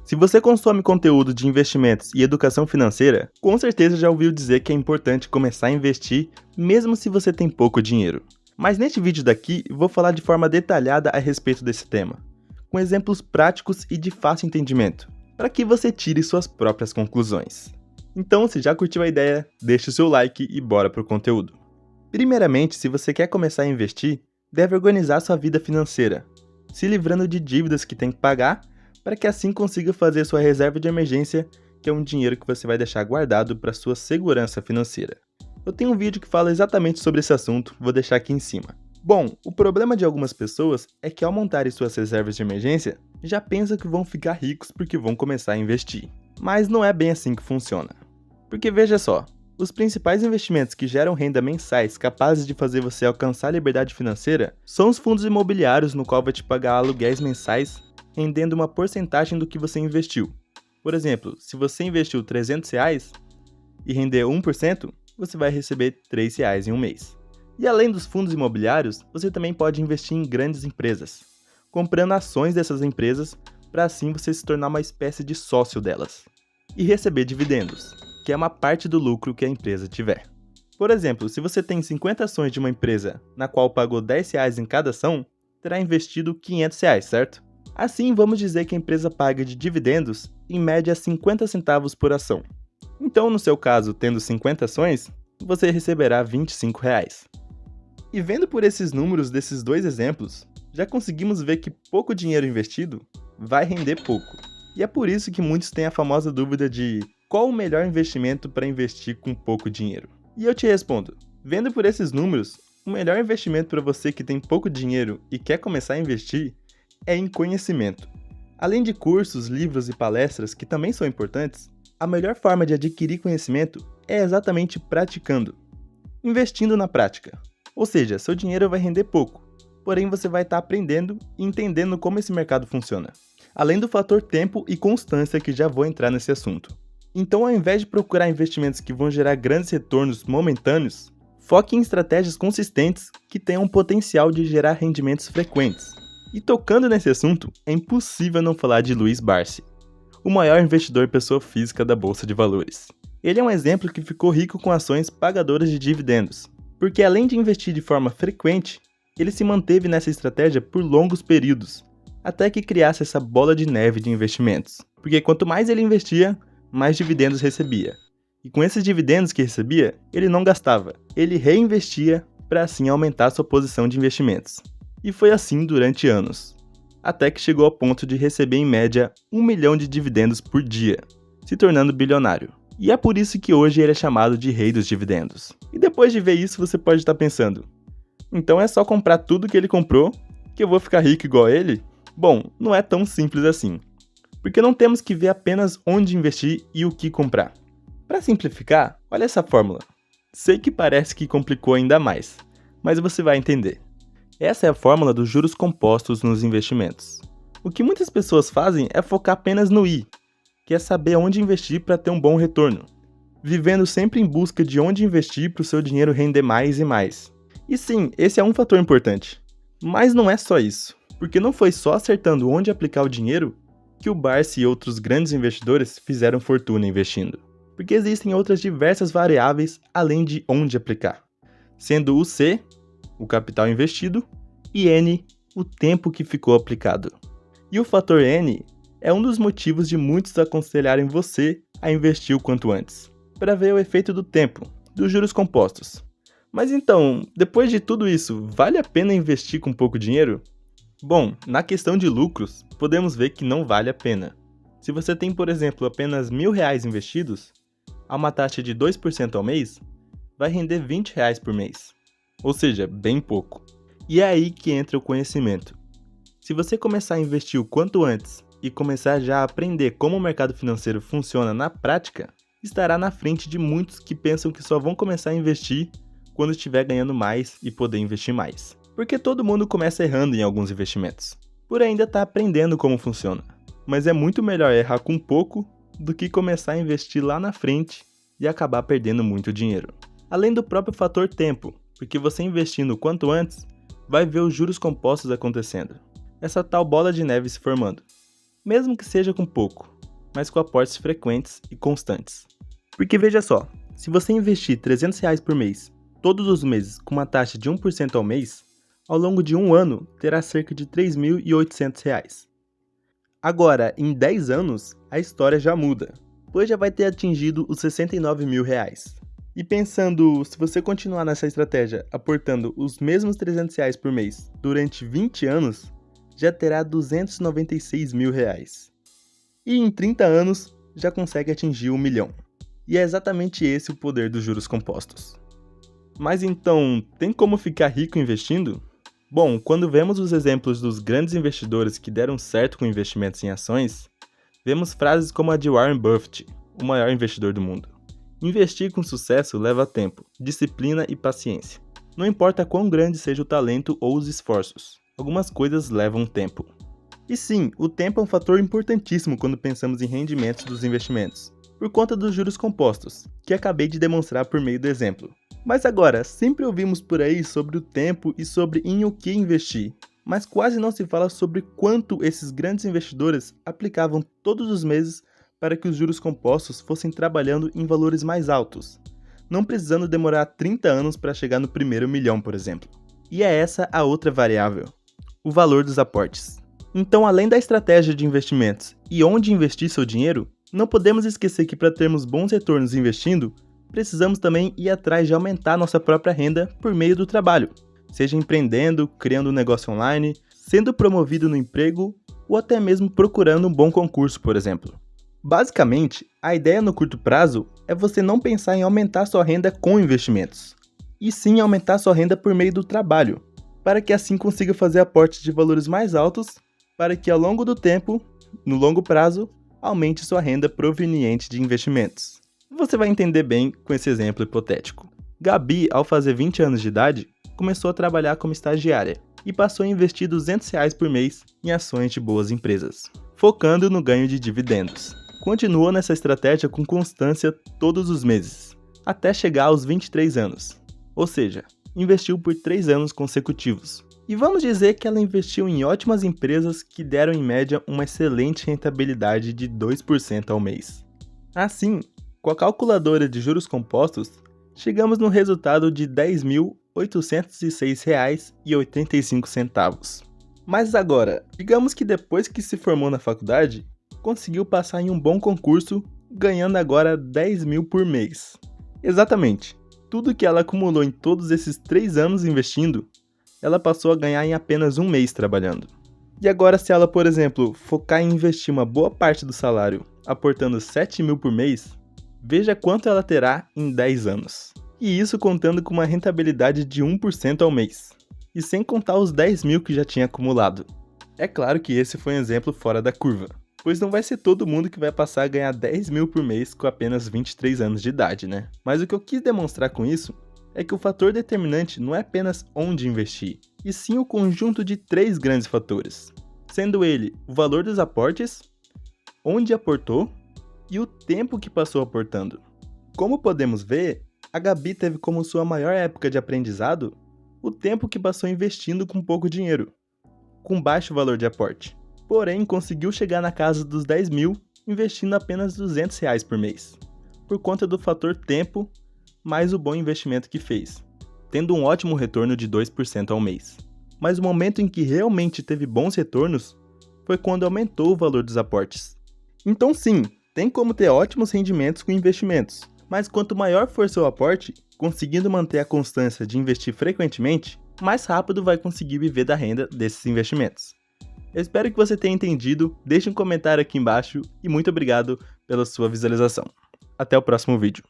Se você consome conteúdo de investimentos e educação financeira, com certeza já ouviu dizer que é importante começar a investir mesmo se você tem pouco dinheiro. Mas neste vídeo daqui, vou falar de forma detalhada a respeito desse tema, com exemplos práticos e de fácil entendimento, para que você tire suas próprias conclusões. Então, se já curtiu a ideia, deixe o seu like e bora pro conteúdo. Primeiramente, se você quer começar a investir, deve organizar sua vida financeira, se livrando de dívidas que tem que pagar, para que assim consiga fazer sua reserva de emergência, que é um dinheiro que você vai deixar guardado para sua segurança financeira. Eu tenho um vídeo que fala exatamente sobre esse assunto, vou deixar aqui em cima. Bom, o problema de algumas pessoas é que ao montarem suas reservas de emergência, já pensam que vão ficar ricos porque vão começar a investir. Mas não é bem assim que funciona. Porque veja só, os principais investimentos que geram renda mensais capazes de fazer você alcançar a liberdade financeira são os fundos imobiliários, no qual vai te pagar aluguéis mensais, rendendo uma porcentagem do que você investiu. Por exemplo, se você investiu R$300 e render 1%, você vai receber R$3 em um mês. E além dos fundos imobiliários, você também pode investir em grandes empresas, comprando ações dessas empresas para assim você se tornar uma espécie de sócio delas. E receber dividendos, que é uma parte do lucro que a empresa tiver. Por exemplo, se você tem 50 ações de uma empresa na qual pagou R$10 em cada ação, terá investido R$500, certo? Assim, vamos dizer que a empresa paga de dividendos, em média, 50 centavos por ação. Então, no seu caso, tendo 50 ações, você receberá R$25. E vendo por esses números desses dois exemplos, já conseguimos ver que pouco dinheiro investido vai render pouco. E é por isso que muitos têm a famosa dúvida de qual o melhor investimento para investir com pouco dinheiro. E eu te respondo, vendo por esses números, o melhor investimento para você que tem pouco dinheiro e quer começar a investir é em conhecimento. Além de cursos, livros e palestras, que também são importantes, a melhor forma de adquirir conhecimento é exatamente praticando, investindo na prática. Ou seja, seu dinheiro vai render pouco, porém você vai estar aprendendo e entendendo como esse mercado funciona. Além do fator tempo e constância, que já vou entrar nesse assunto. Então, ao invés de procurar investimentos que vão gerar grandes retornos momentâneos, foque em estratégias consistentes que tenham o potencial de gerar rendimentos frequentes. E tocando nesse assunto, é impossível não falar de Luiz Barsi, o maior investidor pessoa física da Bolsa de Valores. Ele é um exemplo que ficou rico com ações pagadoras de dividendos, porque além de investir de forma frequente, ele se manteve nessa estratégia por longos períodos, até que criasse essa bola de neve de investimentos. Porque quanto mais ele investia, mais dividendos recebia. E com esses dividendos que recebia, ele não gastava, ele reinvestia para assim aumentar sua posição de investimentos. E foi assim durante anos, até que chegou ao ponto de receber em média 1 milhão de dividendos por dia, se tornando bilionário. E é por isso que hoje ele é chamado de rei dos dividendos. E depois de ver isso, você pode estar pensando, então é só comprar tudo que ele comprou, que eu vou ficar rico igual ele? Bom, não é tão simples assim, porque não temos que ver apenas onde investir e o que comprar. Para simplificar, olha essa fórmula. Sei que parece que complicou ainda mais, mas você vai entender. Essa é a fórmula dos juros compostos nos investimentos. O que muitas pessoas fazem é focar apenas no I, que é saber onde investir para ter um bom retorno, vivendo sempre em busca de onde investir para o seu dinheiro render mais e mais. E sim, esse é um fator importante. Mas não é só isso, porque não foi só acertando onde aplicar o dinheiro que o Barsi e outros grandes investidores fizeram fortuna investindo. Porque existem outras diversas variáveis além de onde aplicar, sendo o C, o capital investido, e N, o tempo que ficou aplicado. E o fator N é um dos motivos de muitos aconselharem você a investir o quanto antes, para ver o efeito do tempo, dos juros compostos. Mas então, depois de tudo isso, vale a pena investir com pouco dinheiro? Bom, na questão de lucros, podemos ver que não vale a pena. Se você tem, por exemplo, apenas R$1.000 investidos, a uma taxa de 2% ao mês, vai render R$20 por mês. Ou seja, bem pouco. E é aí que entra o conhecimento. Se você começar a investir o quanto antes e começar já a aprender como o mercado financeiro funciona na prática, estará na frente de muitos que pensam que só vão começar a investir quando estiver ganhando mais e poder investir mais. Porque todo mundo começa errando em alguns investimentos, por ainda estar aprendendo como funciona. Mas é muito melhor errar com pouco do que começar a investir lá na frente e acabar perdendo muito dinheiro. Além do próprio fator tempo, porque você investindo o quanto antes, vai ver os juros compostos acontecendo. Essa tal bola de neve se formando. Mesmo que seja com pouco, mas com aportes frequentes e constantes. Porque veja só, se você investir R$300 por mês, todos os meses com uma taxa de 1% ao mês, ao longo de um ano terá cerca de R$3.800. Agora, em 10 anos, a história já muda, pois já vai ter atingido os R$69 mil. E pensando, se você continuar nessa estratégia aportando os mesmos R$300 por mês durante 20 anos, já terá R$296 mil. E em 30 anos, já consegue atingir 1 milhão. E é exatamente esse o poder dos juros compostos. Mas então, tem como ficar rico investindo? Bom, quando vemos os exemplos dos grandes investidores que deram certo com investimentos em ações, vemos frases como a de Warren Buffett, o maior investidor do mundo. Investir com sucesso leva tempo, disciplina e paciência. Não importa quão grande seja o talento ou os esforços, algumas coisas levam tempo. E sim, o tempo é um fator importantíssimo quando pensamos em rendimentos dos investimentos, por conta dos juros compostos, que acabei de demonstrar por meio do exemplo. Mas agora, sempre ouvimos por aí sobre o tempo e sobre em o que investir, mas quase não se fala sobre quanto esses grandes investidores aplicavam todos os meses para que os juros compostos fossem trabalhando em valores mais altos, não precisando demorar 30 anos para chegar no primeiro milhão, por exemplo. E é essa a outra variável, o valor dos aportes. Então, além da estratégia de investimentos e onde investir seu dinheiro, não podemos esquecer que para termos bons retornos investindo, precisamos também ir atrás de aumentar nossa própria renda por meio do trabalho, seja empreendendo, criando um negócio online, sendo promovido no emprego ou até mesmo procurando um bom concurso, por exemplo. Basicamente, a ideia no curto prazo é você não pensar em aumentar sua renda com investimentos, e sim aumentar sua renda por meio do trabalho, para que assim consiga fazer aportes de valores mais altos, para que ao longo do tempo, no longo prazo, aumente sua renda proveniente de investimentos. Você vai entender bem com esse exemplo hipotético. Gabi, ao fazer 20 anos de idade, começou a trabalhar como estagiária e passou a investir R$200 por mês em ações de boas empresas, focando no ganho de dividendos. Continuou nessa estratégia com constância todos os meses, até chegar aos 23 anos, ou seja, investiu por 3 anos consecutivos. E vamos dizer que ela investiu em ótimas empresas que deram em média uma excelente rentabilidade de 2% ao mês. Assim, com a calculadora de juros compostos, chegamos no resultado de R$10.806,85. Mas agora, digamos que depois que se formou na faculdade, conseguiu passar em um bom concurso, ganhando agora 10 mil por mês. Exatamente, tudo que ela acumulou em todos esses 3 anos investindo, ela passou a ganhar em apenas um mês trabalhando. E agora, se ela, por exemplo, focar em investir uma boa parte do salário, aportando 7 mil por mês, veja quanto ela terá em 10 anos. E isso contando com uma rentabilidade de 1% ao mês, e sem contar os 10 mil que já tinha acumulado. É claro que esse foi um exemplo fora da curva, pois não vai ser todo mundo que vai passar a ganhar 10 mil por mês com apenas 23 anos de idade, né? Mas o que eu quis demonstrar com isso é que o fator determinante não é apenas onde investir, e sim o conjunto de 3 grandes fatores, sendo ele o valor dos aportes, onde aportou e o tempo que passou aportando. Como podemos ver, a Gabi teve como sua maior época de aprendizado o tempo que passou investindo com pouco dinheiro, com baixo valor de aporte. Porém, conseguiu chegar na casa dos 10 mil investindo apenas R$200 por mês, por conta do fator tempo mais o bom investimento que fez, tendo um ótimo retorno de 2% ao mês. Mas o momento em que realmente teve bons retornos foi quando aumentou o valor dos aportes. Então sim, tem como ter ótimos rendimentos com investimentos, mas quanto maior for seu aporte, conseguindo manter a constância de investir frequentemente, mais rápido vai conseguir viver da renda desses investimentos. Eu espero que você tenha entendido, deixe um comentário aqui embaixo e muito obrigado pela sua visualização. Até o próximo vídeo.